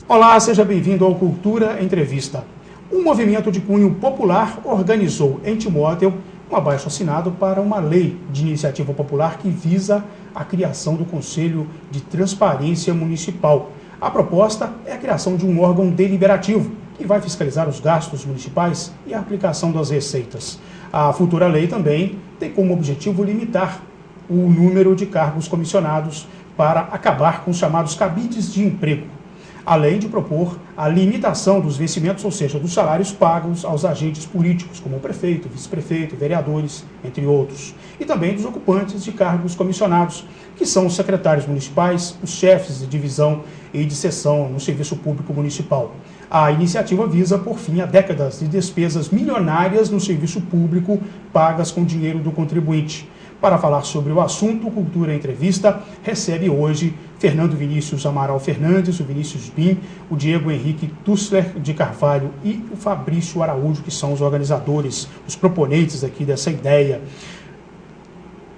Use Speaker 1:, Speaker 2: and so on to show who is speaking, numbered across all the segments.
Speaker 1: Olá, seja bem-vindo ao Cultura Entrevista. Um movimento de cunho popular organizou em Timóteo um abaixo-assinado para uma lei de iniciativa popular que visa a criação do Conselho de Transparência Municipal. A proposta é a criação de um órgão deliberativo que vai fiscalizar os gastos municipais e a aplicação das receitas. A futura lei também tem como objetivo limitar o número de cargos comissionados para acabar com os chamados cabides de emprego, além de propor a limitação dos vencimentos, ou seja, dos salários pagos aos agentes políticos, como o prefeito, vice-prefeito, vereadores, entre outros, e também dos ocupantes de cargos comissionados, que são os secretários municipais, os chefes de divisão e de seção no serviço público municipal. A iniciativa visa, por fim, a décadas de despesas milionárias no serviço público pagas com dinheiro do contribuinte. Para falar sobre o assunto, Cultura Entrevista recebe hoje Fernando Vinícius Amaral Fernandes, o Vinícius Bim, o Diego Henrique Tussler de Carvalho e o Fabrício Araújo, que são os organizadores, os proponentes aqui dessa ideia.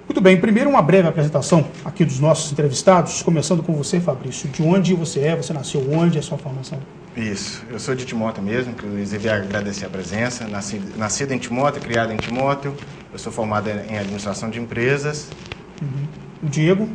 Speaker 1: Muito bem, primeiro uma breve apresentação aqui dos nossos entrevistados, começando com você, Fabrício. De onde você é? Você nasceu onde? É a sua formação?
Speaker 2: Isso, eu sou de Timóteo mesmo, inclusive agradecer a presença. Nascido em Timóteo, criado em Timóteo. Eu sou formado em administração de empresas.
Speaker 1: O Diego?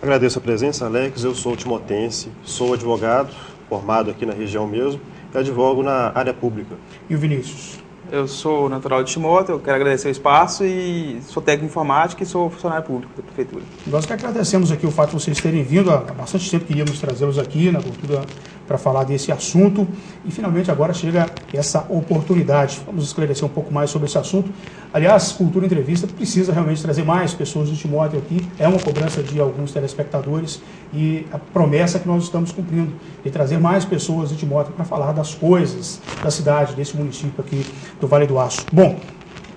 Speaker 3: Agradeço a presença, Alex. Eu sou timotense, sou advogado, formado aqui na região mesmo, e advogo na área pública.
Speaker 1: E o Vinícius?
Speaker 4: Eu sou natural de Timóteo, eu quero agradecer o espaço e sou técnico de informática e sou funcionário público da Prefeitura.
Speaker 1: Nós que agradecemos aqui o fato de vocês terem vindo, há bastante tempo queríamos trazê-los aqui na Cultura para falar desse assunto e finalmente agora chega essa oportunidade. Vamos esclarecer um pouco mais sobre esse assunto. Aliás, Cultura Entrevista precisa realmente trazer mais pessoas de Timóteo aqui, é uma cobrança de alguns telespectadores e a promessa que nós estamos cumprindo de trazer mais pessoas de Timóteo para falar das coisas da cidade, desse município aqui do Vale do Aço. Bom,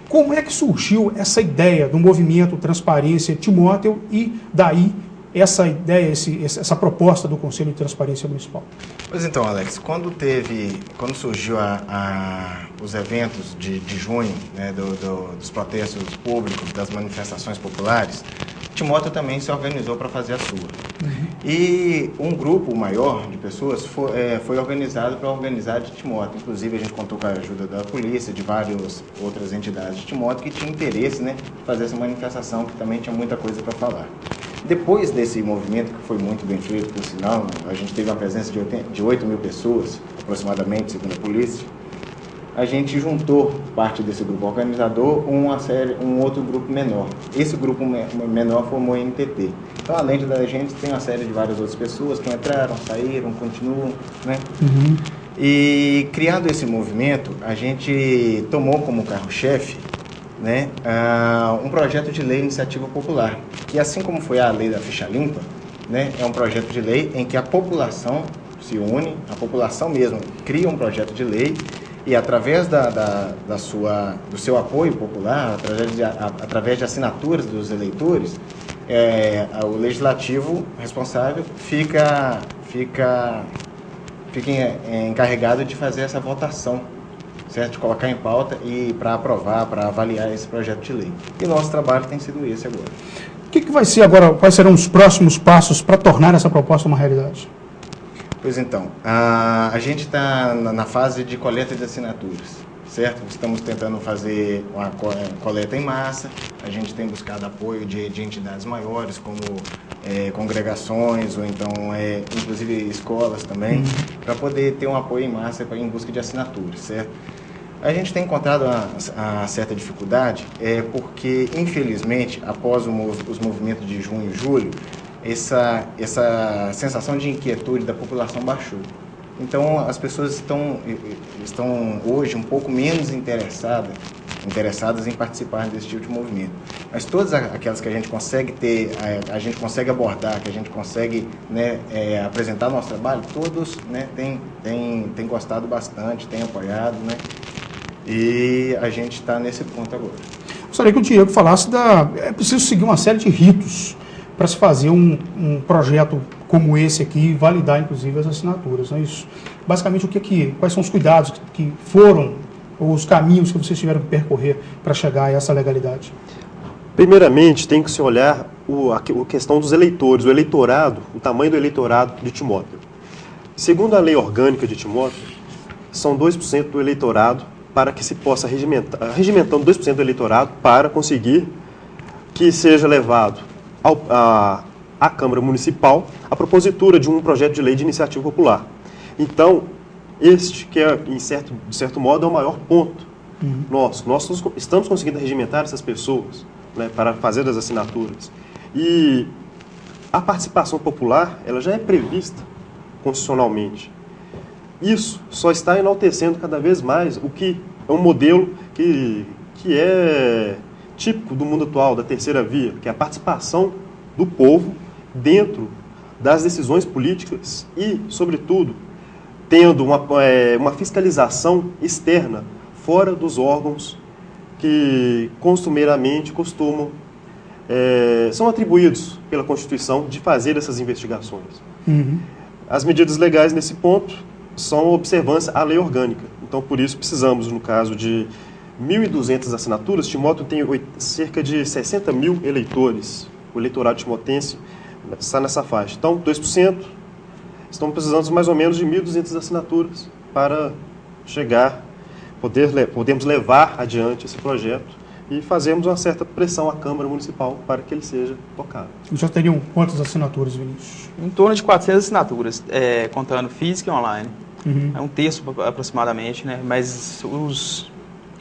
Speaker 1: como é que surgiu essa ideia do movimento Transparência Timóteo e daí essa ideia, essa proposta do Conselho de Transparência Municipal?
Speaker 2: Pois então, Alex, quando surgiu os eventos de junho, né, dos protestos públicos, das manifestações populares, Timóteo também se organizou para fazer a sua. E um grupo maior de pessoas foi organizado para organizar de Timóteo. Inclusive, a gente contou com a ajuda da polícia, de várias outras entidades de Timóteo que tinham interesse, né, em fazer essa manifestação, que também tinha muita coisa para falar. Depois desse movimento, que foi muito bem feito, por sinal, a gente teve uma presença de 8 mil pessoas, aproximadamente, segundo a polícia. A gente juntou parte desse grupo organizador um outro grupo menor. Esse grupo menor formou o MTT. Então, além da gente, tem uma série de várias outras pessoas que entraram, saíram, continuam, né? E criando esse movimento, a gente tomou como carro-chefe, né, um projeto de lei de iniciativa popular, que assim como foi a lei da ficha limpa, né, é um projeto de lei em que a população se une, a população mesmo cria um projeto de lei e através do seu apoio popular, através de assinaturas dos eleitores, o legislativo responsável fica encarregado de fazer essa votação, certo? De colocar em pauta e para aprovar, para avaliar esse projeto de lei. E nosso trabalho tem sido esse agora.
Speaker 1: O que vai ser agora, quais serão os próximos passos para tornar essa proposta uma realidade?
Speaker 2: Pois então, a gente está na fase de coleta de assinaturas, certo? Estamos tentando fazer uma coleta em massa, a gente tem buscado apoio de entidades maiores, como congregações, ou então, inclusive, escolas também, para poder ter um apoio em massa em busca de assinaturas, certo? A gente tem encontrado uma certa dificuldade, porque, infelizmente, após os movimentos de junho e julho, essa sensação de inquietude da população baixou. Então, as pessoas estão hoje um pouco menos interessadas em participar desse tipo de movimento. Mas todas aquelas que a gente consegue a gente consegue abordar, que a gente consegue, né, apresentar nosso trabalho, todos, né, têm gostado bastante, têm apoiado, né, e a gente está nesse ponto agora.
Speaker 1: Gostaria que o Diego falasse é preciso seguir uma série de ritos para se fazer um projeto como esse aqui e validar, inclusive, as assinaturas. Não é isso? Basicamente, quais são os cuidados que foram, ou os caminhos que vocês tiveram que percorrer para chegar a essa legalidade?
Speaker 3: Primeiramente, tem que se olhar a questão dos eleitores, o eleitorado, o tamanho do eleitorado de Timóteo. Segundo a lei orgânica de Timóteo, são 2% do eleitorado para que se possa regimentando 2% do eleitorado para conseguir que seja levado à Câmara Municipal a propositura de um projeto de lei de iniciativa popular. Então, este que é, de certo modo, é o maior ponto nosso. Nós estamos conseguindo regimentar essas pessoas, né, para fazer as assinaturas. E a participação popular, ela já é prevista constitucionalmente. Isso só está enaltecendo cada vez mais o que é um modelo que é típico do mundo atual, da terceira via, que é a participação do povo dentro das decisões políticas e, sobretudo, tendo uma fiscalização externa fora dos órgãos que costumeiramente são atribuídos pela Constituição de fazer essas investigações. As medidas legais nesse ponto são observância à lei orgânica. Então, por isso, precisamos, no caso de 1.200 assinaturas, Timóteo tem cerca de 60 mil eleitores. O eleitorado timotense está nessa faixa. Então, 2%, estamos precisando de mais ou menos de 1.200 assinaturas para podermos levar adiante esse projeto e fazermos uma certa pressão à Câmara Municipal para que ele seja tocado.
Speaker 1: Já teriam quantas assinaturas, Vinícius?
Speaker 4: Em torno de 400 assinaturas, contando física e online. É um terço aproximadamente, né? Mas hoje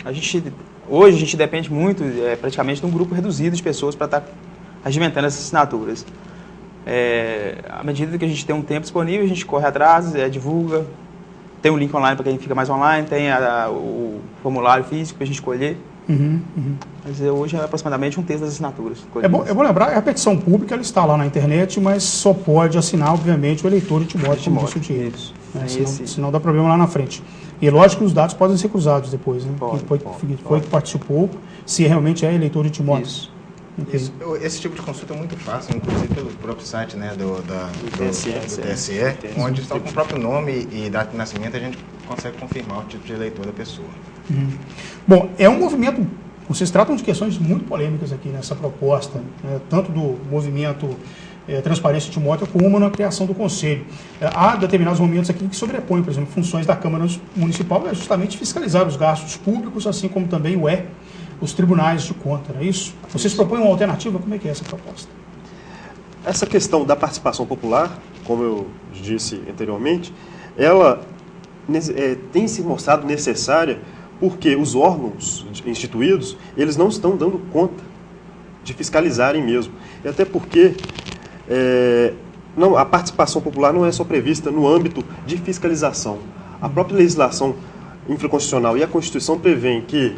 Speaker 4: a gente depende muito, praticamente, de um grupo reduzido de pessoas para estar regimentando essas assinaturas. À medida que a gente tem um tempo disponível, a gente corre atrás, divulga. Tem um link online para quem fica mais online, tem o formulário físico para a gente escolher. Mas hoje é aproximadamente um terço das assinaturas.
Speaker 1: É bom lembrar, a petição pública ela está lá na internet, mas só pode assinar, obviamente, o eleitor de Timóteo, como disse o Diego. Senão dá problema lá na frente. E é lógico que os dados podem ser cruzados depois, né? Quem foi que participou, se realmente é eleitor de Timóteo.
Speaker 2: Esse tipo de consulta é muito fácil, inclusive pelo próprio site, né, do TSE, onde só com o próprio nome e data de nascimento a gente consegue confirmar o tipo de eleitor da pessoa.
Speaker 1: Bom, é um movimento, vocês tratam de questões muito polêmicas aqui nessa proposta, né, tanto do movimento Transparência Timóteo como na criação do Conselho. Há determinados momentos aqui que sobrepõem, por exemplo, funções da Câmara Municipal, é justamente fiscalizar os gastos públicos, assim como também os tribunais de conta, não é isso? Vocês propõem uma alternativa? Como é que é essa proposta?
Speaker 3: Essa questão da participação popular, como eu disse anteriormente, ela tem se mostrado necessária porque os órgãos instituídos, eles não estão dando conta de fiscalizarem mesmo. E até porque a participação popular não é só prevista no âmbito de fiscalização. A própria legislação infraconstitucional e a Constituição prevêem que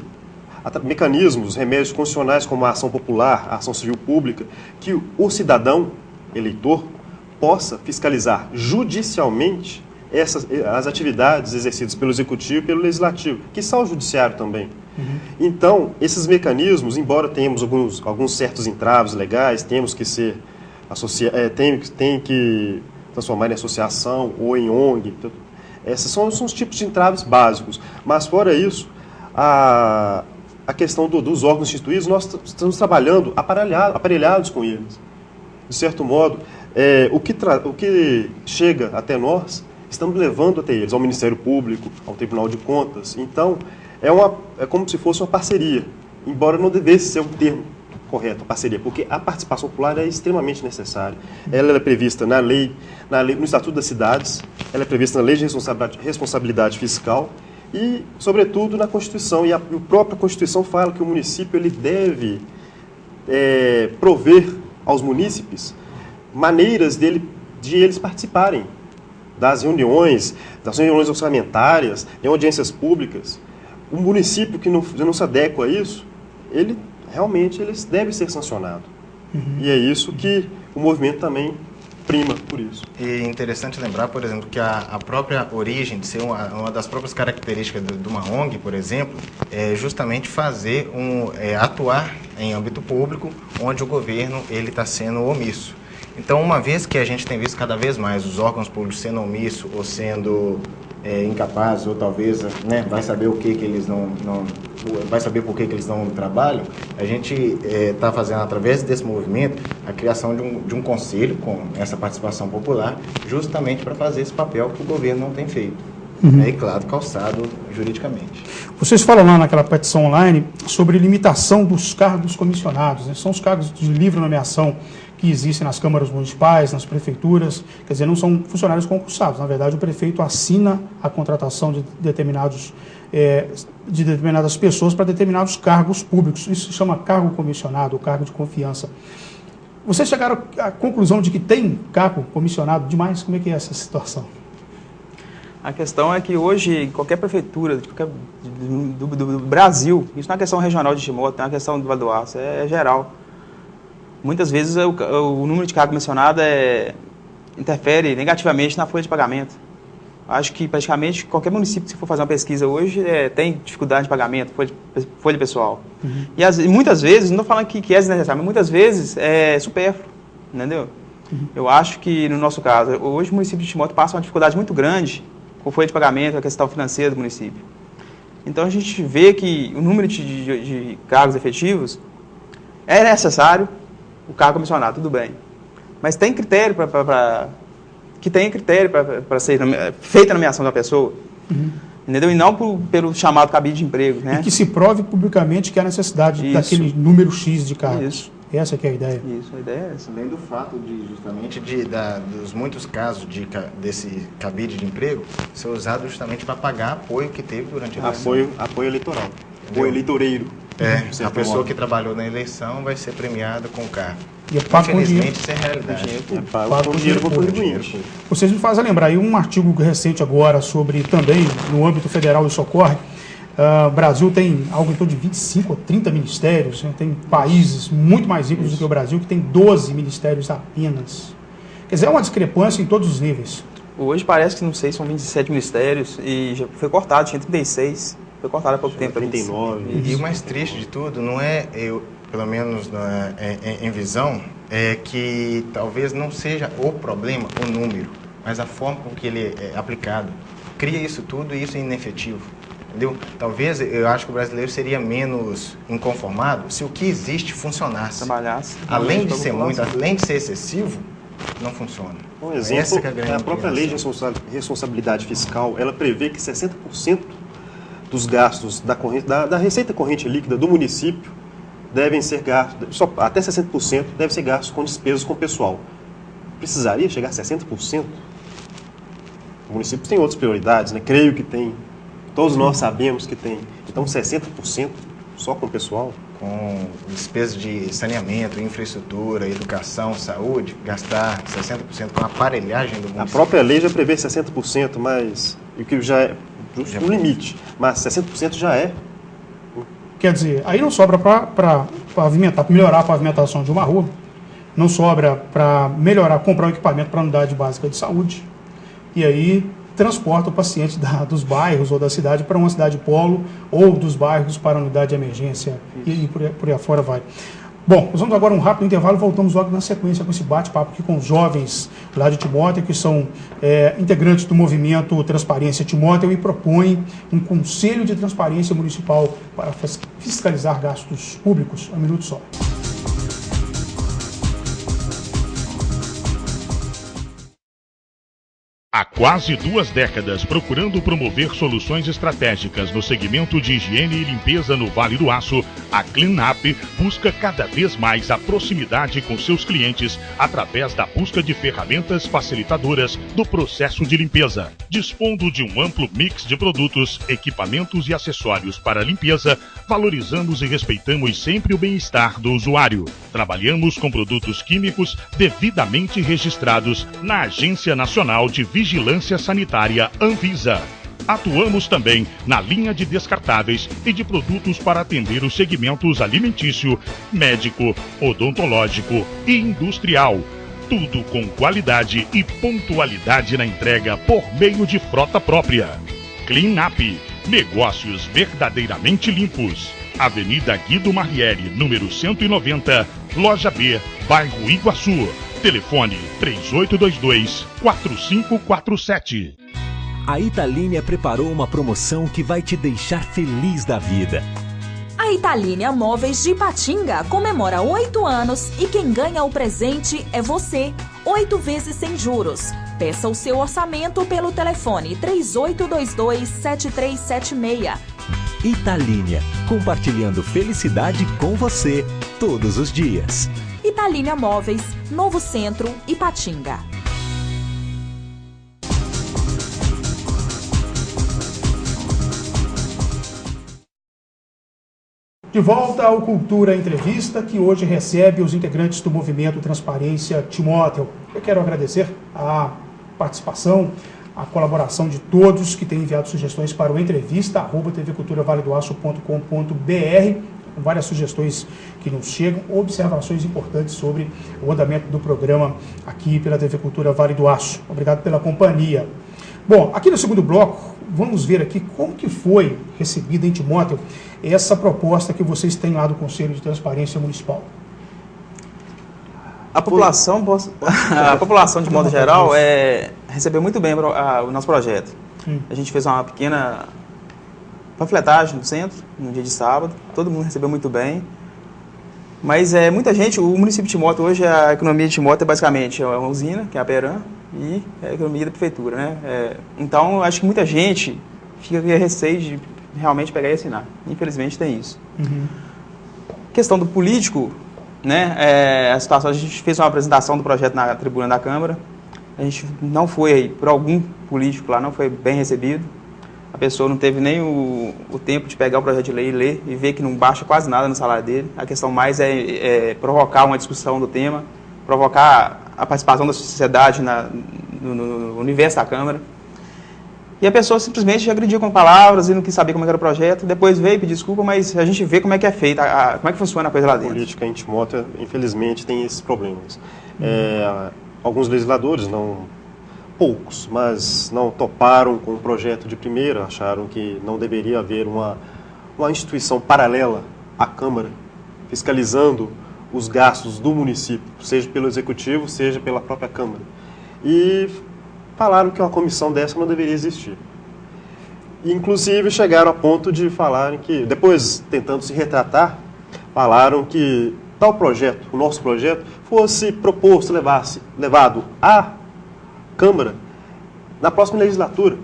Speaker 3: mecanismos, remédios constitucionais como a ação popular, a ação civil pública, que o cidadão eleitor possa fiscalizar judicialmente as atividades exercidas pelo Executivo e pelo Legislativo, que são o Judiciário também. Então, esses mecanismos, embora tenhamos alguns certos entraves legais, temos que ser tem que transformar em associação ou em ONG, esses são os tipos de entraves básicos. Mas, fora isso, a questão dos órgãos instituídos, nós estamos trabalhando aparelhados com eles. De certo modo, o que chega até nós, estamos levando até eles, ao Ministério Público, ao Tribunal de Contas. Então, é como se fosse uma parceria, embora não devesse ser um termo correto, parceria, porque a participação popular é extremamente necessária. Ela é prevista na lei, no Estatuto das Cidades, ela é prevista na Lei de Responsabilidade Fiscal e, sobretudo, na Constituição. E a própria Constituição fala que o município ele deve prover aos munícipes maneiras de eles participarem das reuniões orçamentárias, em audiências públicas. O município que não se adequa a isso, ele deve ser sancionado. E é isso que o movimento também prima por isso.
Speaker 2: E é interessante lembrar, por exemplo, que a própria origem de ser uma das próprias características de uma ONG, por exemplo, é justamente atuar em âmbito público, onde o governo está sendo omisso. Então, uma vez que a gente tem visto cada vez mais os órgãos públicos sendo omissos ou sendo incapazes, ou talvez, né, vai saber o que eles não vai saber por que eles não trabalham. A gente está fazendo, através desse movimento, a criação de um conselho com essa participação popular, justamente para fazer esse papel que o governo não tem feito. E, claro, calçado juridicamente.
Speaker 1: Vocês falam lá naquela petição online sobre limitação dos cargos comissionados, né? São os cargos de livre nomeação que existem nas câmaras municipais, nas prefeituras, quer dizer, não são funcionários concursados. Na verdade, o prefeito assina a contratação de determinadas pessoas para determinados cargos públicos. Isso se chama cargo comissionado, cargo de confiança. Vocês chegaram à conclusão de que tem cargo comissionado demais? Como é que é essa situação?
Speaker 4: A questão é que hoje, em qualquer prefeitura do Brasil, isso não é uma questão regional de Timóteo, é uma questão do Vale do Aço, é geral. Muitas vezes o número de cargo mencionado interfere negativamente na folha de pagamento. Acho que praticamente qualquer município, se for fazer uma pesquisa hoje, tem dificuldade de pagamento, folha pessoal. E muitas vezes, não estou falando que é desnecessário, mas muitas vezes é supérfluo, entendeu? Eu acho que, no nosso caso, hoje o município de Timóteo passa uma dificuldade muito grande com folha de pagamento, a questão financeira do município. Então a gente vê que o número de cargos efetivos é necessário, o cargo comissionado, tudo bem. Mas tem critério para ser feita a nomeação da pessoa, entendeu? E não pelo chamado cabide de emprego, né?
Speaker 1: E que se prove publicamente que há necessidade daquele número X de cargos.
Speaker 4: Isso.
Speaker 1: Essa que é a ideia.
Speaker 4: Isso, a ideia é essa.
Speaker 2: Além do fato dos muitos casos desse cabide de emprego ser usado justamente para pagar apoio que teve durante a eleição.
Speaker 3: Apoio eleitoral. Apoio eleitoreiro.
Speaker 2: A pessoa que trabalhou na eleição vai ser premiada com o cargo.
Speaker 1: E
Speaker 2: infelizmente, isso é realidade.
Speaker 3: Pago com dinheiro para o contribuinte.
Speaker 1: Vocês me fazem lembrar aí um artigo recente agora sobre, também, no âmbito federal, isso ocorre. O Brasil tem algo em torno de 25 ou 30 ministérios, né? Tem países muito mais ricos do que o Brasil, que tem 12 ministérios apenas. Quer dizer, é uma discrepância em todos os níveis.
Speaker 4: Hoje parece que, não sei, são 27 ministérios e já foi cortado, tinha 36, foi cortado há pouco tempo.
Speaker 3: 39.
Speaker 2: E o mais triste de tudo não é, pelo menos em visão, é que talvez não seja o problema, o número, mas a forma com que ele é aplicado. Cria isso tudo e isso é inefetivo. Entendeu? Talvez, eu acho que o brasileiro seria menos inconformado se o que existe funcionasse.
Speaker 4: Trabalhasse.
Speaker 2: Além de ser muito, além de ser excessivo, não funciona.
Speaker 3: Um exemplo,
Speaker 2: é
Speaker 3: a própria lei de responsabilidade fiscal, ela prevê que 60% dos gastos da receita corrente líquida do município devem ser gastos, até 60% devem ser gastos com despesas com pessoal. Precisaria chegar a 60%? O município tem outras prioridades, né? Creio que tem. Todos nós sabemos que tem. Então, 60% só com o pessoal?
Speaker 2: Com despesas de saneamento, infraestrutura, educação, saúde, gastar 60% com a aparelhagem do município.
Speaker 3: A própria lei já prevê 60%, mas o que já é justo no limite. Mas 60% já é.
Speaker 1: Quer dizer, aí não sobra para pavimentar, para melhorar a pavimentação de uma rua, não sobra para melhorar, comprar um equipamento para a unidade básica de saúde, e aí transporta o paciente dos bairros ou da cidade para uma cidade polo, ou dos bairros para a unidade de emergência, e por aí afora vai. Bom, nós vamos agora a um rápido intervalo, voltamos logo na sequência com esse bate-papo aqui com os jovens lá de Timóteo, que são integrantes do movimento Transparência Timóteo e propõem um conselho de transparência municipal para fiscalizar gastos públicos. Um minuto só.
Speaker 5: Há quase 2 décadas, procurando promover soluções estratégicas no segmento de higiene e limpeza no Vale do Aço, a Cleanup busca cada vez mais a proximidade com seus clientes através da busca de ferramentas facilitadoras do processo de limpeza. Dispondo de um amplo mix de produtos, equipamentos e acessórios para limpeza, valorizamos e respeitamos sempre o bem-estar do usuário. Trabalhamos com produtos químicos devidamente registrados na Agência Nacional de Vigilância Sanitária Anvisa. Atuamos também na linha de descartáveis e de produtos para atender os segmentos alimentício, médico, odontológico e industrial. Tudo com qualidade e pontualidade na entrega por meio de frota própria. Cleanup, negócios verdadeiramente limpos. Avenida Guido Marrieri, número 190, Loja B, Bairro Iguaçu. Telefone 3822-4547.
Speaker 6: A Italínia preparou uma promoção que vai te deixar feliz da vida.
Speaker 7: A Italínia Móveis de Ipatinga comemora 8 anos e quem ganha o presente é você. 8 vezes sem juros. Peça o seu orçamento pelo telefone 3822-7376.
Speaker 6: Italínia, compartilhando felicidade com você todos os dias.
Speaker 7: Italínia Móveis, Novo Centro, Ipatinga.
Speaker 1: De volta ao Cultura Entrevista, que hoje recebe os integrantes do Movimento Transparência Timóteo. Eu quero agradecer a participação, a colaboração de todos que têm enviado sugestões para o entrevista@tvculturavaledoaço.com.br, com várias sugestões que nos chegam, observações importantes sobre o andamento do programa aqui pela TV Cultura Vale do Aço. Obrigado pela companhia. Bom, aqui no segundo bloco, vamos ver aqui como que foi recebida em Timóteo essa proposta que vocês têm lá do Conselho de Transparência Municipal.
Speaker 4: A população, de modo geral, recebeu muito bem o nosso projeto. A gente fez uma pequena panfletagem no centro, no dia de sábado, todo mundo recebeu muito bem. Mas muita gente, o município de Timóteo hoje, a economia de Timóteo é basicamente uma usina, que é a Peram, e a economia da prefeitura, né? Então, acho que muita gente fica com receio de realmente pegar e assinar. Infelizmente, tem isso. Questão do político, né? A situação, a gente fez uma apresentação do projeto na tribuna da Câmara. A gente não foi, por algum político lá, não foi bem recebido. A pessoa não teve nem o tempo de pegar o projeto de lei e ler e ver que não baixa quase nada no salário dele. A questão mais é provocar uma discussão do tema, provocar a participação da sociedade no universo da Câmara. E a pessoa simplesmente agrediu com palavras e não quis saber como era o projeto. Depois veio pedir desculpa, mas a gente vê como é que é feita, como é que funciona a coisa lá dentro.
Speaker 3: A política em Timóteo, infelizmente, tem esses problemas. Alguns legisladores, poucos, mas não toparam com o projeto de primeira, acharam que não deveria haver uma instituição paralela à Câmara, fiscalizando os gastos do município, seja pelo Executivo, seja pela própria Câmara. E falaram que uma comissão dessa não deveria existir. Inclusive, chegaram a ponto de falarem que, depois, tentando se retratar, falaram que tal projeto, o nosso projeto, fosse proposto, levado à Câmara na próxima legislatura,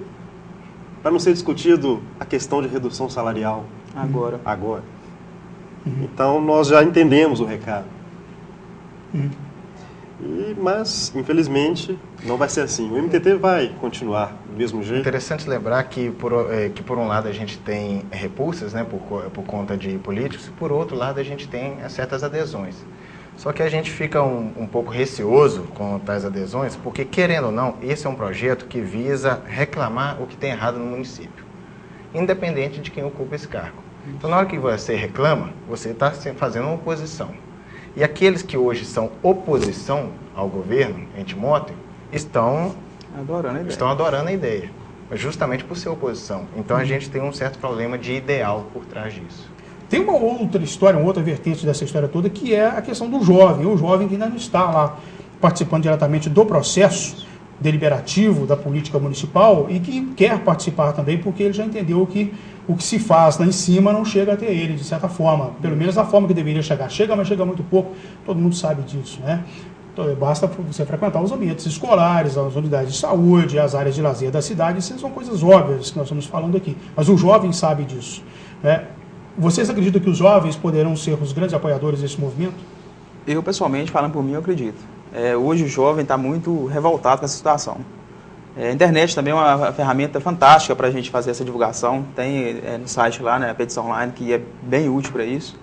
Speaker 3: para não ser discutido a questão de redução salarial agora. Então, nós já entendemos o recado. Mas, infelizmente, não vai ser assim. O MTT vai continuar do mesmo jeito.
Speaker 2: Interessante lembrar que, por um lado, a gente tem repulsas, né, por conta de políticos, e, por outro lado, a gente tem certas adesões. Só que a gente fica um pouco receoso com tais adesões, porque, querendo ou não, esse é um projeto que visa reclamar o que tem errado no município, independente de quem ocupa esse cargo. Então, na hora que você reclama, você está fazendo uma oposição. E aqueles que hoje são oposição ao governo, em Timóteo, estão adorando a ideia, justamente por ser oposição. Então, a gente tem um certo problema de ideal por trás disso.
Speaker 1: Tem uma outra história, uma outra vertente dessa história toda, que é a questão do jovem, o jovem que ainda não está lá participando diretamente do processo deliberativo da política municipal e que quer participar também porque ele já entendeu que o que se faz lá em cima não chega até ele, de certa forma, pelo menos da forma que deveria chegar. Chega, mas chega muito pouco, todo mundo sabe disso, né? Então, basta você frequentar os ambientes escolares, as unidades de saúde, as áreas de lazer da cidade, isso são coisas óbvias que nós estamos falando aqui, mas o jovem sabe disso, né? Vocês acreditam que os jovens poderão ser os grandes apoiadores desse movimento?
Speaker 4: Eu, pessoalmente, falando por mim, eu acredito. Hoje o jovem está muito revoltado com essa situação. A internet também é uma ferramenta fantástica para a gente fazer essa divulgação. Tem no site lá, né, a petição online, que é bem útil para isso.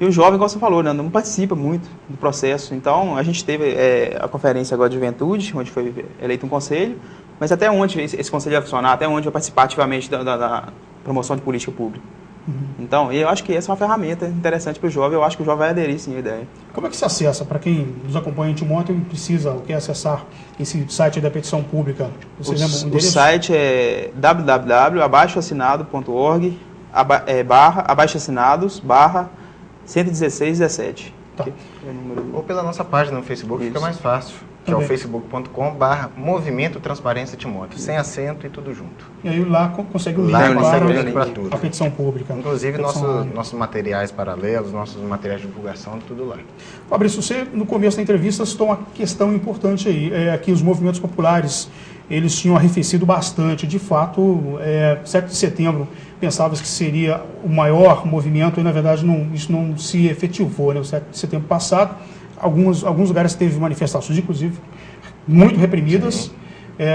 Speaker 4: E o jovem, como você falou, né, não participa muito do processo. Então, a gente teve a conferência agora de juventude, onde foi eleito um conselho, mas até onde esse conselho vai funcionar, até onde vai participar ativamente da promoção de política pública. Então, eu acho que essa é uma ferramenta interessante para o jovem, eu acho que o jovem vai aderir sim à ideia.
Speaker 1: Como é que se acessa? Para quem nos acompanha em Timóteo e precisa ou quer acessar esse site da petição pública, vocês lembram o endereço?
Speaker 4: O site é www.abaixoassinados.org/abaixoassinados/11617.
Speaker 1: Tá.
Speaker 2: Ou pela nossa página no Facebook, fica mais fácil. que é o facebook.com/Movimento Transparência Timóteo, sem acento e tudo junto.
Speaker 1: E aí lá consegue o link
Speaker 2: para tudo.
Speaker 1: A petição pública.
Speaker 2: Inclusive nossos materiais paralelos, nossos materiais de divulgação, tudo lá.
Speaker 1: Fabrício, você no começo da entrevista citou uma questão importante aí, que os movimentos populares, eles tinham arrefecido bastante. De fato, 7 de setembro pensava que seria o maior movimento e, na verdade, isso não se efetivou, né? O 7 de setembro passado, alguns lugares teve manifestações, inclusive, muito reprimidas.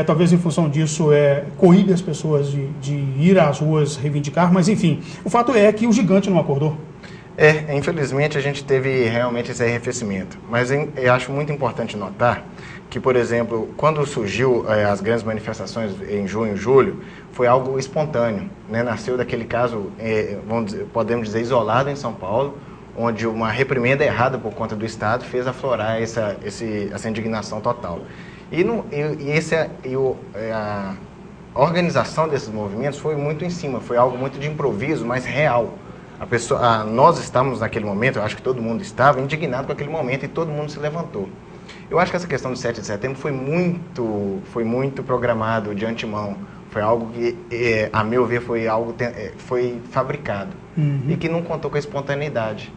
Speaker 1: Talvez em função disso coíbe as pessoas de ir às ruas reivindicar, mas, enfim, o fato é que o gigante não acordou.
Speaker 2: Infelizmente a gente teve realmente esse arrefecimento, mas eu acho muito importante notar que, por exemplo, quando surgiu as grandes manifestações em junho e julho, foi algo espontâneo, né? Nasceu daquele caso, podemos dizer, isolado em São Paulo, onde uma reprimenda errada por conta do Estado fez aflorar essa indignação total. A organização desses movimentos foi muito em cima, foi algo muito de improviso, mas real. Nós estávamos naquele momento, eu acho que todo mundo estava indignado com aquele momento e todo mundo se levantou. Eu acho que essa questão do 7 de setembro foi muito programado de antemão. Foi algo que, a meu ver, foi fabricado e que não contou com a espontaneidade,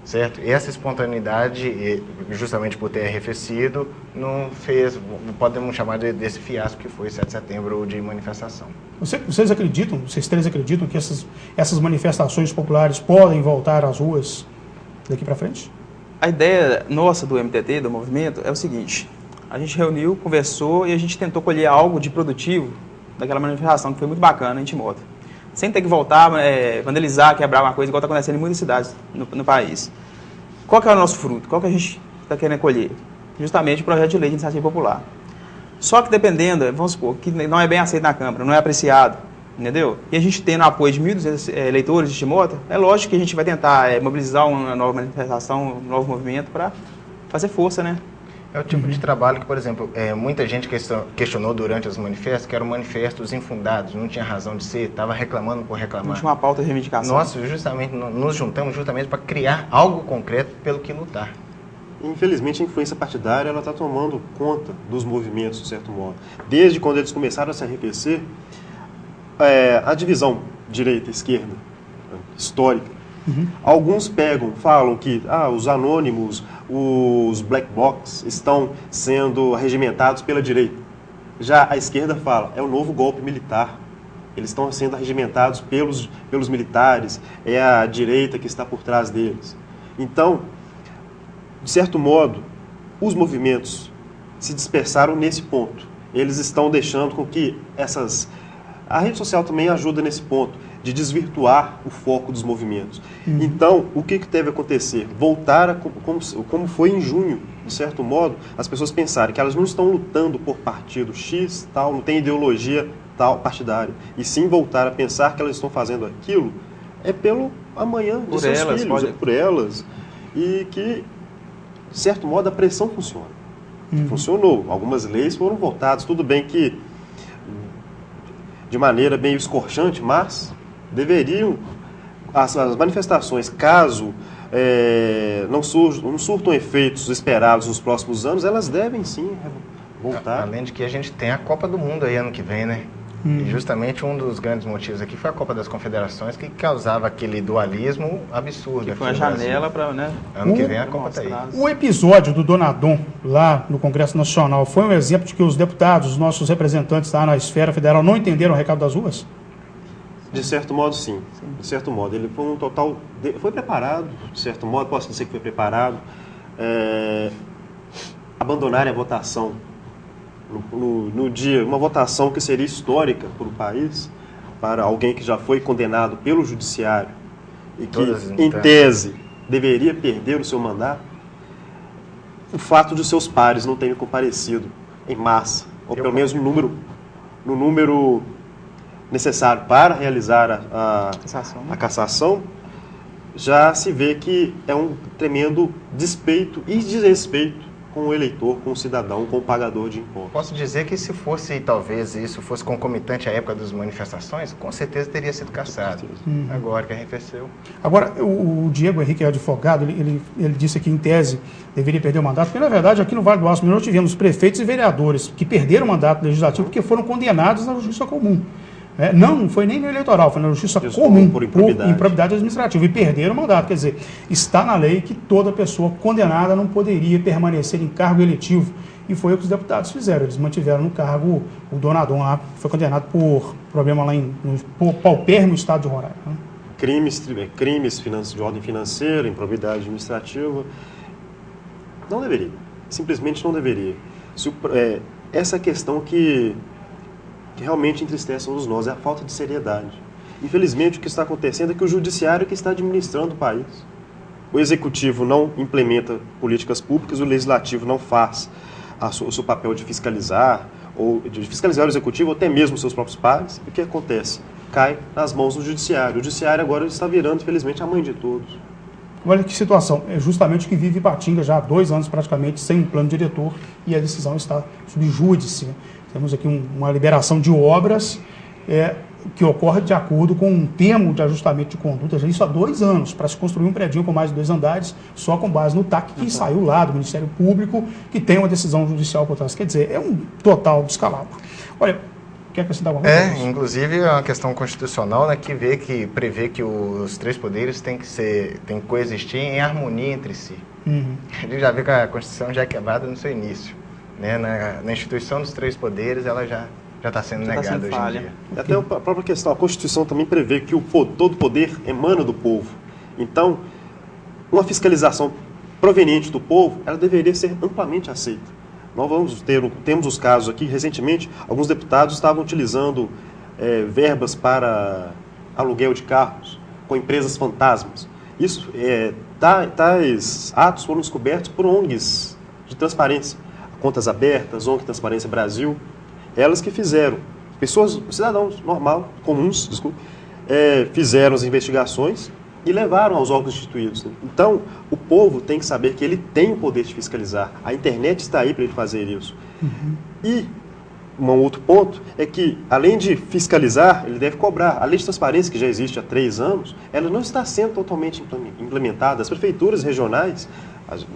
Speaker 2: certo? E essa espontaneidade, justamente por ter arrefecido, não podemos chamar desse fiasco que foi 7 de setembro de manifestação.
Speaker 1: Vocês três acreditam que essas manifestações populares podem voltar às ruas daqui para frente?
Speaker 4: A ideia nossa do MTT, do movimento, é o seguinte: a gente reuniu, conversou e a gente tentou colher algo de produtivo daquela manifestação que foi muito bacana em Timóteo. Sem ter que voltar, vandalizar, quebrar uma coisa, igual está acontecendo em muitas cidades no país. Qual que é o nosso fruto? Qual que a gente está querendo colher? Justamente o projeto de lei de iniciativa popular. Só que dependendo, vamos supor, que não é bem aceito na Câmara, não é apreciado, entendeu? E a gente tendo apoio de 1.200 eleitores de Timóteo, é lógico que a gente vai tentar mobilizar uma nova manifestação, um novo movimento para fazer força, né?
Speaker 2: É o tipo de trabalho que, por exemplo, muita gente questionou durante os manifestos, que eram manifestos infundados, não tinha razão de ser, estava reclamando por reclamar.
Speaker 4: Não tinha uma pauta de reivindicação.
Speaker 2: Nós nos juntamos justamente para criar algo concreto pelo que lutar.
Speaker 3: Infelizmente, a influência partidária está tomando conta dos movimentos, de certo modo. Desde quando eles começaram a se arrefecer, a divisão direita-esquerda, histórica, alguns falam que os anônimos, os black box estão sendo regimentados pela direita. Já a esquerda fala, é o novo golpe militar. Eles estão sendo regimentados pelos militares, é a direita que está por trás deles. Então, de certo modo, os movimentos se dispersaram nesse ponto. Eles estão deixando com que a rede social também ajuda nesse ponto, de desvirtuar o foco dos movimentos. Então, o que deve acontecer? Voltar como foi em junho, de certo modo, as pessoas pensarem que elas não estão lutando por partido X, tal, não tem ideologia tal partidária, e sim voltar a pensar que elas estão fazendo aquilo pelo amanhã de seus filhos, por elas, e que, de certo modo, a pressão funciona. Funcionou. Algumas leis foram votadas, tudo bem que de maneira meio escorchante, mas deveriam, as manifestações, caso não surtam efeitos esperados nos próximos anos, elas devem sim voltar.
Speaker 2: Além de que a gente tem a Copa do Mundo aí ano que vem, né? E justamente um dos grandes motivos aqui foi a Copa das Confederações, que causava aquele dualismo absurdo.
Speaker 4: Que foi a janela para, né?
Speaker 2: Ano que vem a Copa está aí.
Speaker 1: O episódio do Donadon, lá no Congresso Nacional, foi um exemplo de que os deputados, os nossos representantes lá na esfera federal, não entenderam o recado das ruas?
Speaker 3: De certo modo, sim. De certo modo. Ele foi foi preparado, de certo modo, posso dizer que foi preparado. Abandonarem a votação no dia, uma votação que seria histórica para o país, para alguém que já foi condenado pelo judiciário e que, em tese, deveria perder o seu mandato, o fato de seus pares não terem comparecido em massa, ou pelo menos no número necessário para realizar a cassação, já se vê que é um tremendo despeito e desrespeito com o eleitor, com o cidadão, com o pagador de impostos.
Speaker 2: Posso dizer que se fosse, talvez, isso fosse concomitante à época das manifestações, com certeza teria sido cassado. Agora que arrefeceu.
Speaker 1: Agora, o Diego Henrique é advogado, ele disse que, em tese, deveria perder o mandato, porque, na verdade, aqui no Vale do Aço, nós tivemos prefeitos e vereadores que perderam o mandato legislativo porque foram condenados na justiça comum. Não foi nem no eleitoral, foi na justiça comum, por improbidade administrativa, e perderam o mandato. Quer dizer, está na lei que toda pessoa condenada não poderia permanecer em cargo eletivo, e foi o que os deputados fizeram. Eles mantiveram no cargo o Donadon lá, que foi condenado por problema lá no paupérrimo estado de Roraima.
Speaker 3: Crimes de ordem financeira, improbidade administrativa. Não deveria, simplesmente não deveria. Essa questão que realmente entristece todos nós, é a falta de seriedade. Infelizmente, o que está acontecendo é que o judiciário é que está administrando o país. O executivo não implementa políticas públicas, o legislativo não faz o seu papel de fiscalizar, ou de fiscalizar o executivo, ou até mesmo os seus próprios pares. E o que acontece? Cai nas mãos do judiciário. O judiciário agora está virando, infelizmente, a mãe de todos.
Speaker 1: Olha que situação, é justamente o que vive Ipatinga já há 2 anos praticamente, sem um plano diretor, e a decisão está sob júdice. Temos aqui uma liberação de obras que ocorre de acordo com um termo de ajustamento de conduta, já isso há 2 anos, para se construir um prédio com mais de 2 andares, só com base no TAC que saiu lá do Ministério Público, que tem uma decisão judicial por trás. Quer dizer, é um total descalabro. Olha, quer acrescentar alguma coisa?
Speaker 2: Inclusive é uma questão constitucional, né, que prevê que os 3 poderes têm que coexistir em harmonia entre si. A gente já vê que a Constituição já é quebrada no seu início. Né? Na instituição dos 3 poderes, ela já está sendo negada hoje em dia.
Speaker 3: Até a própria questão, a Constituição também prevê que todo poder emana do povo. Então, uma fiscalização proveniente do povo, ela deveria ser amplamente aceita. Nós temos os casos aqui, recentemente, alguns deputados estavam utilizando verbas para aluguel de carros com empresas fantasmas. Tais atos foram descobertos por ONGs de transparência. Contas Abertas, ONG Transparência Brasil, elas que fizeram. Cidadãos comuns, fizeram as investigações e levaram aos órgãos instituídos. Né? Então, o povo tem que saber que ele tem o poder de fiscalizar. A internet está aí para ele fazer isso. E um outro ponto é que, além de fiscalizar, ele deve cobrar. A lei de transparência, que já existe há 3 anos, ela não está sendo totalmente implementada. As prefeituras regionais,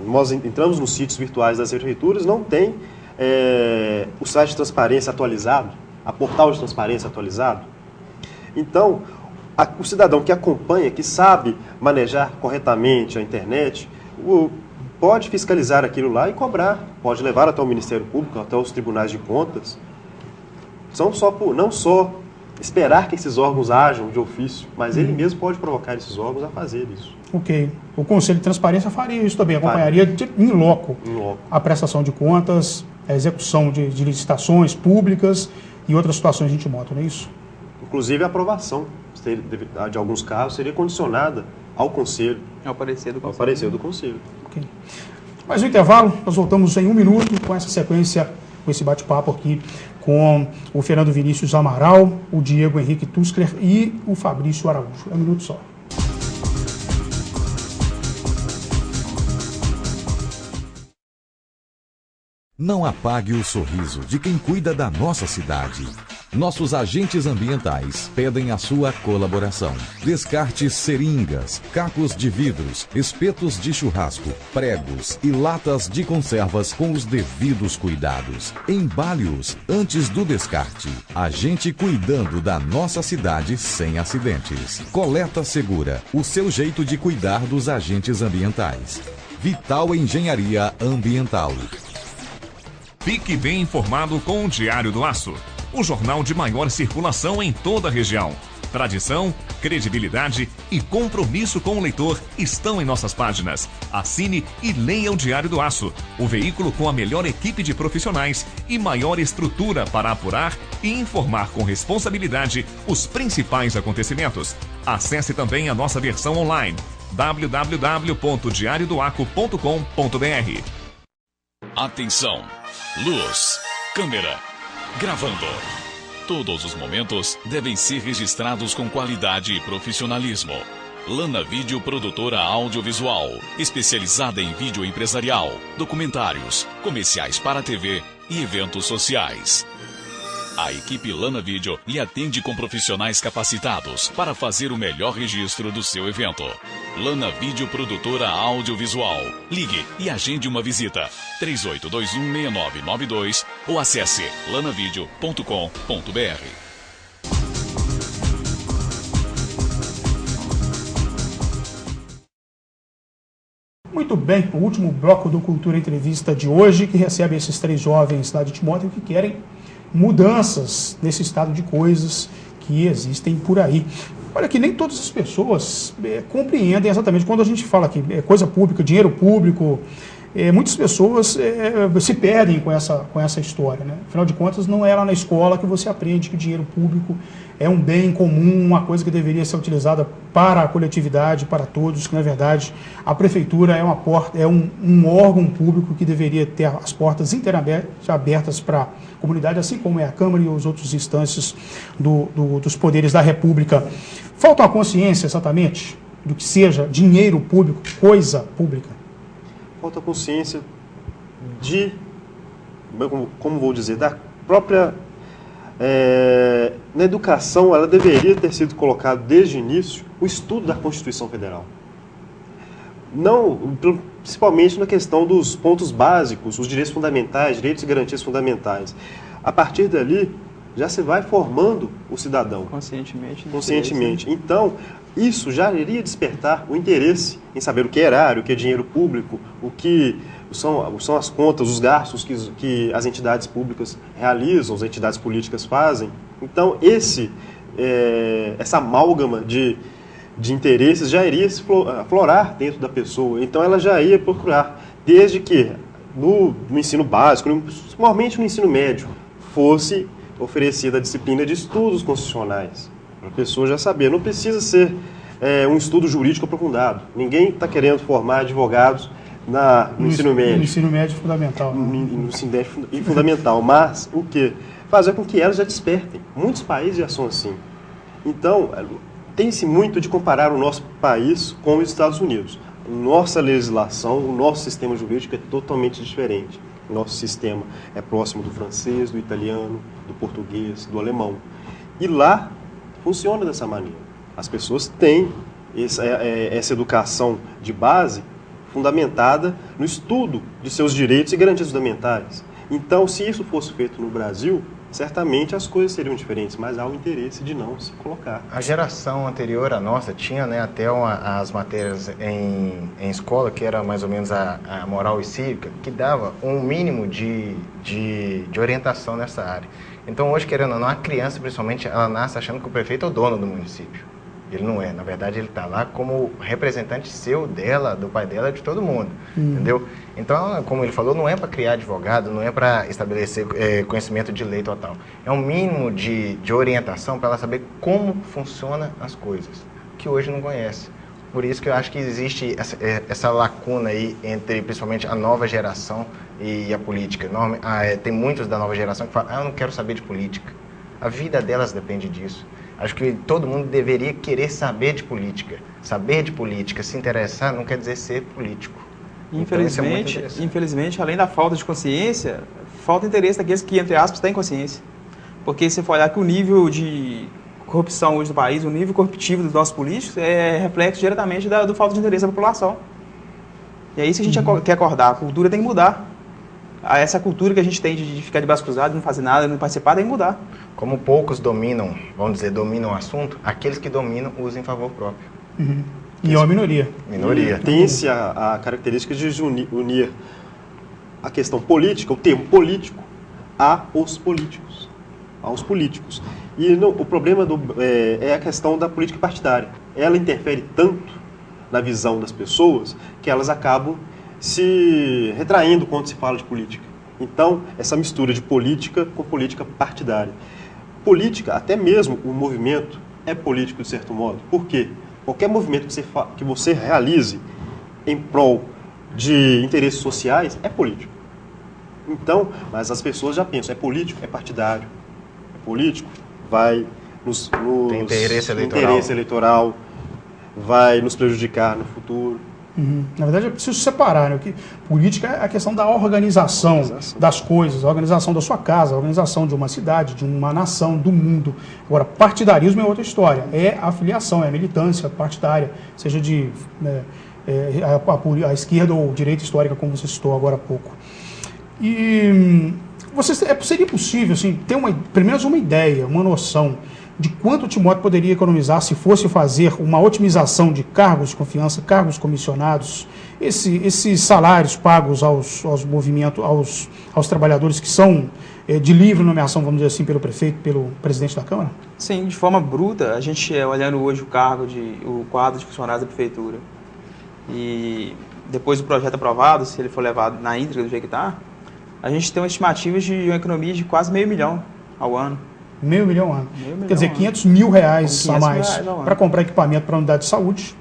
Speaker 3: nós entramos nos sítios virtuais das prefeituras, não tem o site de transparência atualizado, a portal de transparência atualizado. Então, o cidadão que acompanha, que sabe manejar corretamente a internet, pode fiscalizar aquilo lá e cobrar, pode levar até o Ministério Público, até os tribunais de contas. Não só esperar que esses órgãos ajam de ofício, mas ele mesmo pode provocar esses órgãos a fazer isso.
Speaker 1: Ok. O Conselho de Transparência faria isso também, acompanharia em loco a prestação de contas, a execução de licitações públicas e outras situações de Timóteo, não é isso?
Speaker 3: Inclusive a aprovação de alguns casos seria condicionada ao Conselho.
Speaker 4: Ao parecer do Conselho.
Speaker 3: Ao parecer do Conselho.
Speaker 1: Ok. Mais um intervalo, nós voltamos em 1 minuto com essa sequência, com esse bate-papo aqui com o Fernando Vinícius Amaral, o Diego Henrique Tuskler e o Fabrício Araújo. É 1 minuto só.
Speaker 6: Não apague o sorriso de quem cuida da nossa cidade. Nossos agentes ambientais pedem a sua colaboração. Descarte seringas, cacos de vidros, espetos de churrasco, pregos e latas de conservas com os devidos cuidados. Embale-os antes do descarte. A gente cuidando da nossa cidade sem acidentes. Coleta Segura, o seu jeito de cuidar dos agentes ambientais. Vital Engenharia Ambiental.
Speaker 8: Fique bem informado com o Diário do Aço, o jornal de maior circulação em toda a região. Tradição, credibilidade e compromisso com o leitor estão em nossas páginas. Assine e leia o Diário do Aço, o veículo com a melhor equipe de profissionais e maior estrutura para apurar e informar com responsabilidade os principais acontecimentos. Acesse também a nossa versão online, www.diariodoaco.com.br.
Speaker 9: Atenção! Luz, câmera, gravando. Todos os momentos devem ser registrados com qualidade e profissionalismo. Lana Vídeo Produtora Audiovisual, especializada em vídeo empresarial, documentários, comerciais para TV e eventos sociais. A equipe Lana Vídeo lhe atende com profissionais capacitados para fazer o melhor registro do seu evento. Lana Vídeo Produtora Audiovisual. Ligue e agende uma visita. 38216992 ou acesse lanavideo.com.br.
Speaker 1: Muito bem, o último bloco do Cultura Entrevista de hoje, que recebe esses 3 jovens lá de Timóteo que querem mudanças nesse estado de coisas que existem por aí. Olha que nem todas as pessoas compreendem exatamente quando a gente fala que é coisa pública, dinheiro público. Muitas pessoas se perdem com essa história, né? Afinal de contas, não é lá na escola que você aprende que o dinheiro público é um bem comum, uma coisa que deveria ser utilizada para a coletividade, para todos, que na verdade a prefeitura é um órgão público que deveria ter as portas inteiramente abertas para a comunidade, assim como é a Câmara e as outras instâncias dos poderes da República. Falta uma consciência exatamente do que seja dinheiro público, coisa pública.
Speaker 3: Falta consciência como vou dizer, da própria... na educação, ela deveria ter sido colocado desde o início o estudo da Constituição Federal. Não, principalmente na questão dos pontos básicos, os direitos fundamentais, direitos e garantias fundamentais. A partir dali, já se vai formando o cidadão. Conscientemente. Então, isso já iria despertar o interesse em saber o que é erário, o que é dinheiro público, o que são as contas, os gastos que as entidades públicas realizam, as entidades políticas fazem. Então, essa amálgama de interesses já iria se aflorar dentro da pessoa. Então, ela já ia procurar, desde que no ensino básico, principalmente no ensino médio, fosse oferecida a disciplina de estudos constitucionais, para a pessoa já saber. Não precisa ser um estudo jurídico aprofundado. Ninguém está querendo formar advogados no ensino médio.
Speaker 1: No ensino médio fundamental.
Speaker 3: No ensino médio fundamental. Mas o quê? Fazer com que elas já despertem. Muitos países já são assim. Então, tem-se muito de comparar o nosso país com os Estados Unidos. Nossa legislação, o nosso sistema jurídico é totalmente diferente. Nosso sistema é próximo do francês, do italiano, do português, do alemão. E lá funciona dessa maneira. As pessoas têm essa educação de base fundamentada no estudo de seus direitos e garantias fundamentais. Então, se isso fosse feito no Brasil, certamente as coisas seriam diferentes, mas há o interesse de não se colocar.
Speaker 2: A geração anterior à nossa tinha, né, até as matérias em escola, que era mais ou menos a moral e cívica, que dava um mínimo de orientação nessa área. Então hoje, querendo ou não, a criança, principalmente, ela nasce achando que o prefeito é o dono do município. Ele não é. Na verdade, ele está lá como representante seu, dela, do pai dela, de todo mundo. Entendeu? Então, como ele falou, não é para criar advogado, não é para estabelecer conhecimento de lei total. É um mínimo de orientação para ela saber como funcionam as coisas, que hoje não conhece. Por isso que eu acho que existe essa lacuna aí entre, principalmente, a nova geração e a política. Tem muitos da nova geração que falam, eu não quero saber de política. A vida delas depende disso. Acho que todo mundo deveria querer saber de política. Saber de política, se interessar, não quer dizer ser político.
Speaker 4: Infelizmente, além da falta de consciência, falta interesse daqueles que, entre aspas, têm consciência. Porque se for olhar que o nível de corrupção hoje do país, o nível corruptivo dos nossos políticos, é reflexo diretamente do falta de interesse da população. E é isso que a gente quer acordar. A cultura tem que mudar. Essa cultura que a gente tem de ficar de braço cruzado, não fazer nada, não participar, tem que mudar.
Speaker 2: Como poucos dominam, vamos dizer, dominam o assunto, aqueles que dominam usam em favor próprio.
Speaker 1: E é uma minoria.
Speaker 3: Tem-se a característica de unir a questão política, o termo político, aos políticos. E o problema é a questão da política partidária. Ela interfere tanto na visão das pessoas que elas acabam se retraindo quando se fala de política. Então, essa mistura de política com política partidária. Política, até mesmo o movimento, é político de certo modo. Por quê? Qualquer movimento que você realize em prol de interesses sociais é político. Então, mas as pessoas já pensam, é político, é partidário. É político, vai
Speaker 2: tem interesse eleitoral.
Speaker 3: vai nos prejudicar no futuro.
Speaker 1: Na verdade, é preciso separar, né? Política é a questão da organização das coisas, a organização da sua casa, a organização de uma cidade, de uma nação, do mundo. Agora, partidarismo é outra história. É a filiação, é a militância partidária, seja de a esquerda ou direita histórica, como você citou agora há pouco. E seria possível assim, ter pelo menos uma ideia, uma noção de quanto o Timóteo poderia economizar se fosse fazer uma otimização de cargos de confiança, cargos comissionados, esses salários pagos aos movimentos, aos trabalhadores que são de livre nomeação, vamos dizer assim, pelo prefeito, pelo presidente da Câmara?
Speaker 4: Sim, de forma bruta, a gente olhando hoje o quadro de funcionários da prefeitura, e depois do projeto aprovado, se ele for levado na íntegra do jeito que está, a gente tem uma estimativa de uma economia de quase R$500 mil ao ano.
Speaker 1: R$500 mil ao ano. Quer dizer, R$500 mil a mais para comprar equipamento para a unidade de saúde,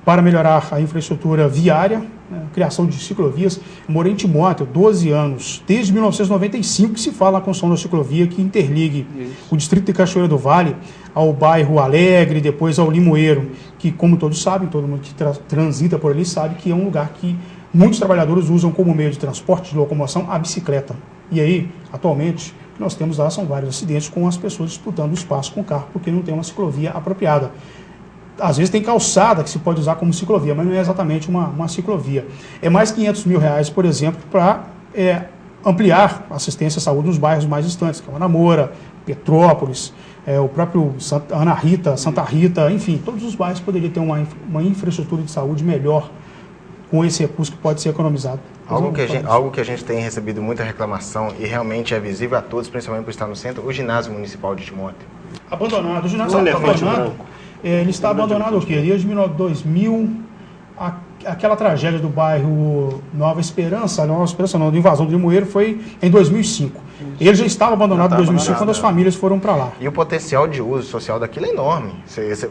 Speaker 1: para melhorar a infraestrutura viária, né, criação de ciclovias. Morei em Timóteo 12 anos, desde 1995 que se fala na construção da ciclovia que interligue o distrito de Cachoeira do Vale ao bairro Alegre, depois ao Limoeiro, que, como todos sabem, todo mundo que transita por ali sabe que é um lugar que muitos trabalhadores usam como meio de transporte, de locomoção, a bicicleta. E aí, atualmente, nós temos lá são vários acidentes com as pessoas disputando o espaço com o carro, porque não tem uma ciclovia apropriada. Às vezes tem calçada que se pode usar como ciclovia, mas não é exatamente uma ciclovia. É mais R$500 mil, por exemplo, para ampliar a assistência à saúde nos bairros mais distantes, que é Ana Moura, Petrópolis, o próprio Ana Rita, Santa Rita, enfim, todos os bairros poderiam ter uma infraestrutura de saúde melhor com esse recurso que pode ser economizado.
Speaker 2: Algo que a gente tem recebido muita reclamação e realmente é visível a todos, principalmente por estar no centro, o ginásio municipal de Timóteo.
Speaker 1: Abandonado. O ginásio está abandonado. Ele está abandonado o quê? Desde 2000, aquela tragédia do bairro Nova Esperança não, da invasão do Limoeiro foi em 2005. Ele já estava abandonado em 2005 quando as famílias foram para lá.
Speaker 2: E o potencial de uso social daquilo é enorme.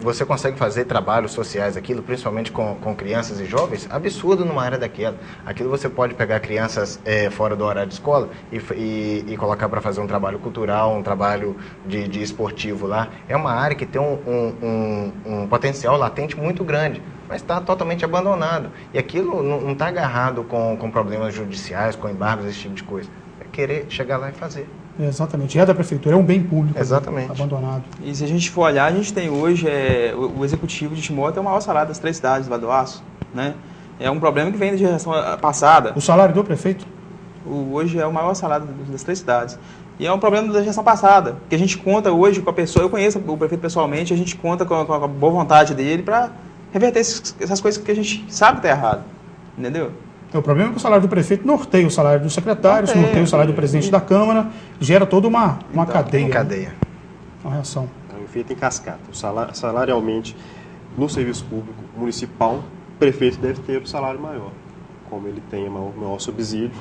Speaker 2: Você consegue fazer trabalhos sociais aquilo, principalmente com crianças e jovens, absurdo numa área daquela. Aquilo você pode pegar crianças fora do horário de escola e colocar para fazer um trabalho cultural, um trabalho de esportivo lá. É uma área que tem um potencial latente muito grande, mas está totalmente abandonado. E aquilo não está agarrado com problemas judiciais, com embargos, esse tipo de coisa. Querer chegar lá e fazer.
Speaker 1: Exatamente. É da prefeitura, é um bem público.
Speaker 2: Exatamente.
Speaker 1: Abandonado.
Speaker 4: E se a gente for olhar, a gente tem hoje, o executivo de Timóteo é o maior salário das 3 cidades do Vale do Aço, né? É um problema que vem da geração passada.
Speaker 1: O salário do prefeito?
Speaker 4: Hoje é o maior salário das 3 cidades. E é um problema da gestão passada, que a gente conta hoje com a pessoa, eu conheço o prefeito pessoalmente, a gente conta com a boa vontade dele para reverter essas coisas que a gente sabe que está errado, entendeu?
Speaker 1: O problema é que o salário do prefeito norteia o salário dos secretários, norteia o salário do presidente da Câmara, gera toda uma cadeia.
Speaker 2: Uma cadeia.
Speaker 1: Uma reação.
Speaker 3: É um efeito em cascata. Salarialmente, no serviço público municipal, o prefeito deve ter o salário maior. Como ele tem o maior subsídio,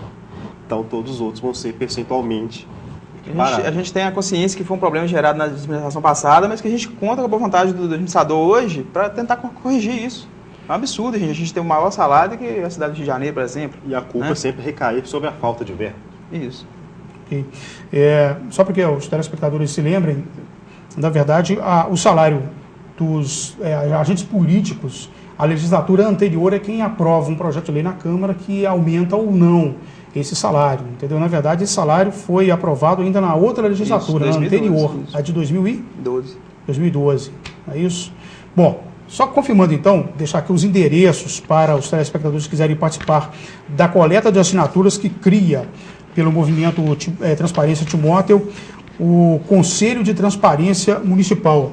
Speaker 3: então todos os outros vão ser percentualmente equiparados.
Speaker 4: A gente tem a consciência que foi um problema gerado na administração passada, mas que a gente conta com a boa vontade do administrador hoje para tentar corrigir isso. É um absurdo, gente. A gente tem o maior salário que a cidade do Rio de Janeiro, por exemplo.
Speaker 3: E a culpa sempre recair sobre a falta de verba.
Speaker 4: Isso.
Speaker 1: Okay. Só porque os telespectadores se lembrem, na verdade, o salário dos agentes políticos, a legislatura anterior é quem aprova um projeto de lei na Câmara que aumenta ou não esse salário, entendeu? Na verdade, esse salário foi aprovado ainda na outra legislatura, na anterior, a de 2012. É isso? Bom, só confirmando então, deixar aqui os endereços para os telespectadores que quiserem participar da coleta de assinaturas que cria pelo movimento Transparência Timóteo, o Conselho de Transparência Municipal.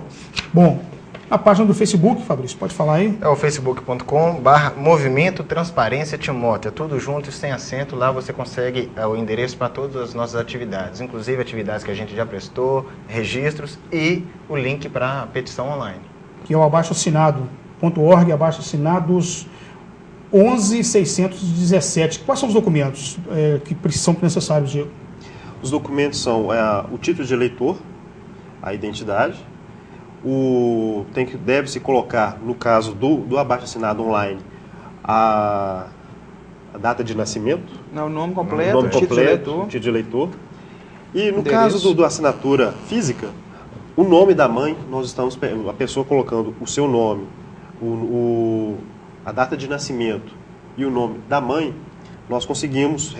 Speaker 1: Bom, a página do Facebook, Fabrício, pode falar aí?
Speaker 2: É o facebook.com/Movimento Transparência Timóteo, tudo junto e sem acento. Lá você consegue o endereço para todas as nossas atividades, inclusive atividades que a gente já prestou, registros e o link para a petição online.
Speaker 1: Que é o abaixoassinado.org, abaixoassinados 11.617. Quais são os documentos que são necessários, Diego?
Speaker 3: Os documentos são o título de eleitor, a identidade, deve-se colocar, no caso do abaixo-assinado online, a data de nascimento.
Speaker 4: Não, o nome completo, o título
Speaker 3: de eleitor. E no caso do assinatura física, o nome da mãe, nós estamos a pessoa colocando o seu nome, a data de nascimento e o nome da mãe, nós conseguimos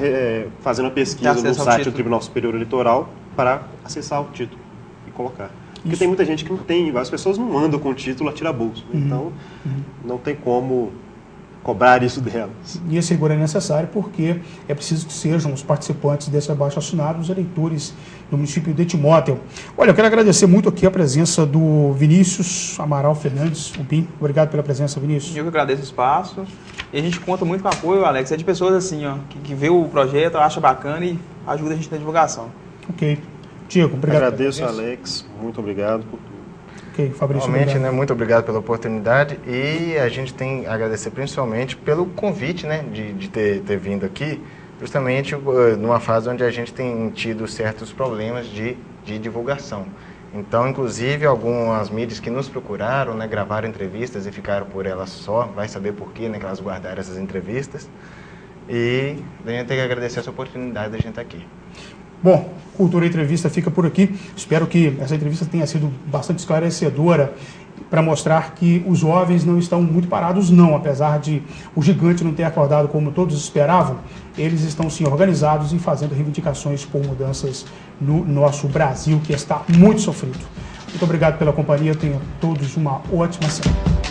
Speaker 3: fazer uma pesquisa no site do Tribunal Superior Eleitoral para acessar o título e colocar. Porque tem muita gente que não tem, as pessoas não andam com o título a tira-bolso. Então, não tem como cobrar isso delas.
Speaker 1: E esse rigor é necessário porque é preciso que sejam os participantes desse abaixo-assinado os eleitores do município de Timóteo. Olha, eu quero agradecer muito aqui a presença do Vinícius Amaral Fernandes, o PIN. Obrigado pela presença, Vinícius.
Speaker 4: Eu que agradeço o espaço. E a gente conta muito com o apoio, Alex, de pessoas assim, ó, que vê o projeto, acha bacana e ajuda a gente na divulgação.
Speaker 1: Ok. Diego, obrigado.
Speaker 3: Agradeço, Alex. Muito obrigado por tudo.
Speaker 1: Ok, Fabrício.
Speaker 2: Realmente, né, muito obrigado pela oportunidade e a gente tem a agradecer principalmente pelo convite, né, de ter vindo aqui, justamente numa fase onde a gente tem tido certos problemas de divulgação. Então, inclusive, algumas mídias que nos procuraram, né, gravaram entrevistas e ficaram por elas só, vai saber por quê, né, que elas guardaram essas entrevistas. E a gente tem que agradecer essa oportunidade de a gente estar aqui.
Speaker 1: Bom, Cultura Entrevista fica por aqui. Espero que essa entrevista tenha sido bastante esclarecedora para mostrar que os jovens não estão muito parados, não. Apesar de o gigante não ter acordado como todos esperavam, eles estão sim organizados e fazendo reivindicações por mudanças no nosso Brasil, que está muito sofrido. Muito obrigado pela companhia. Tenham todos uma ótima semana.